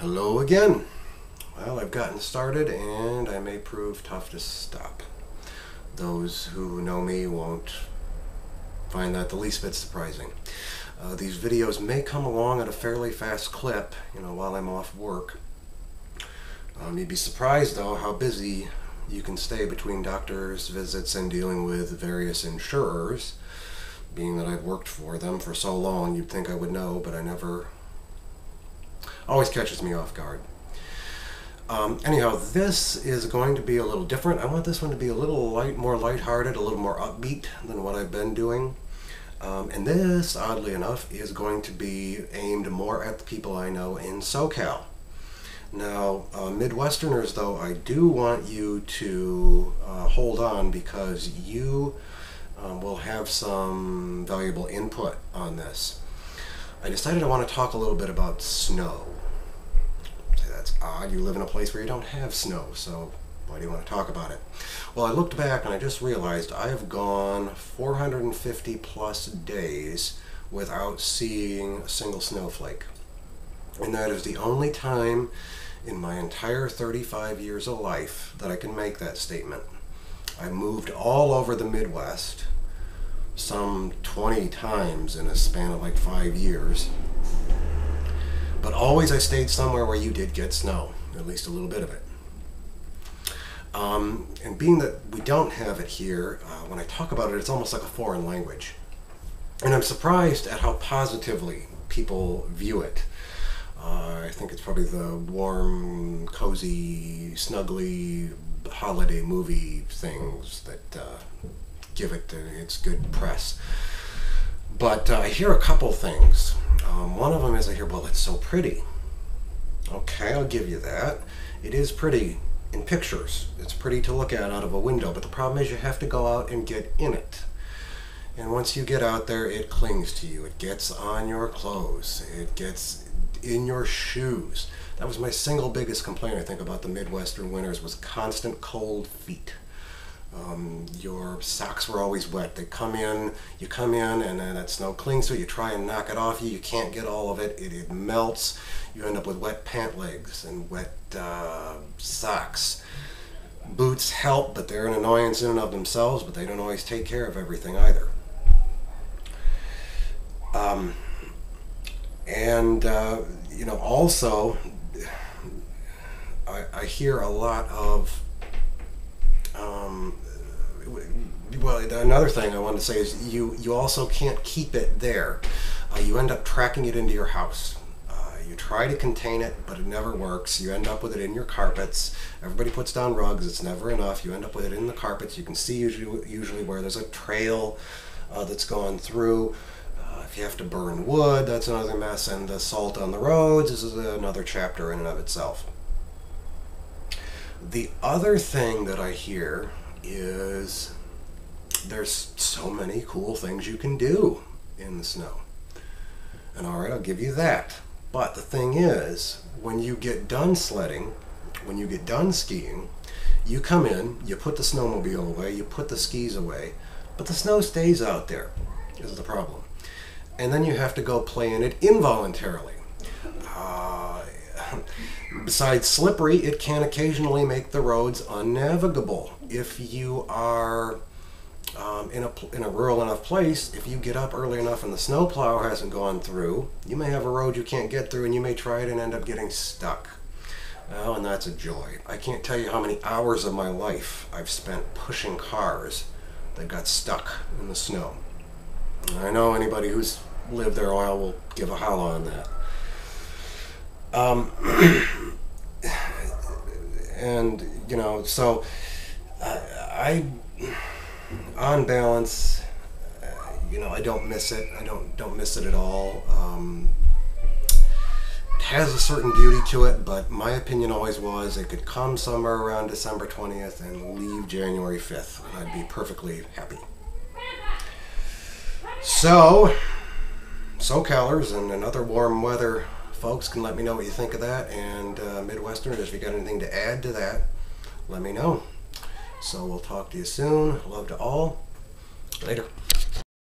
Hello again. Well, I've gotten started and I may prove tough to stop. Those who know me won't find that the least bit surprising. These videos may come along at a fairly fast clip, while I'm off work. You'd be surprised, though, how busy you can stay between doctor's visits and dealing with various insurers. Being that I've worked for them for so long, you'd think I would know, but I never... always catches me off guard. Anyhow, this is going to be a little different. I want this one to be a little more lighthearted, a little more upbeat than what I've been doing. And this, oddly enough, is going to be aimed more at the people I know in SoCal. Now, Midwesterners, though, I do want you to hold on, because you will have some valuable input on this. I decided I want to talk a little bit about snow. That's odd. You live in a place where you don't have snow, so why do you want to talk about it? Well, I looked back and I just realized I have gone 450 plus days without seeing a single snowflake. And that is the only time in my entire 35 years of life that I can make that statement. I moved all over the Midwest, some 20 times in a span of like 5 years. But always I stayed somewhere where you did get snow, at least a little bit of it. And being that we don't have it here, when I talk about it, it's almost like a foreign language. And I'm surprised at how positively people view it. I think it's probably the warm, cozy, snuggly holiday movie things that give it its good press. But I hear a couple things. One of them is I hear, well, it's so pretty. Okay, I'll give you that. It is pretty in pictures. It's pretty to look at out of a window, but the problem is you have to go out and get in it. And once you get out there, it clings to you. It gets on your clothes. It gets in your shoes. That was my single biggest complaint, I think, about the Midwestern winters, was constant cold feet. Your socks were always wet. You come in, and then that snow clings to it. You try and knock it off you can't get all of it. It melts. You end up with wet pant legs and wet socks. Boots help, but they're an annoyance in and of themselves, but they don't always take care of everything either. Also, I hear a lot of well, another thing I wanted to say is you also can't keep it there. You end up tracking it into your house. You try to contain it, but it never works. You end up with it in your carpets. Everybody puts down rugs. It's never enough. You end up with it in the carpets. You can see usually where there's a trail that's gone through. If you have to burn wood, that's another mess. And the salt on the roads is another chapter in and of itself. The other thing that I hear is there's so many cool things you can do in the snow. And all right, I'll give you that. But the thing is, when you get done sledding, when you get done skiing, you come in, you put the snowmobile away, you put the skis away, but the snow stays out there, is the problem. And then you have to go play in it involuntarily. Besides slippery, it can occasionally make the roads unnavigable. If you are in a rural enough place, if you get up early enough and the snowplow hasn't gone through, you may have a road you can't get through, and you may try it and end up getting stuck. Well, and that's a joy. I can't tell you how many hours of my life I've spent pushing cars that got stuck in the snow. And I know anybody who's lived there a while will give a holler on that. So on balance, I don't miss it. I don't miss it at all. It has a certain beauty to it, but my opinion always was it could come somewhere around December 20th and leave January 5th, and I'd be perfectly happy. So, SoCalers and other warm weather folks can let me know what you think of that, and Midwesterners, if you got anything to add to that, let me know. So we'll talk to you soon. Love to all. Later.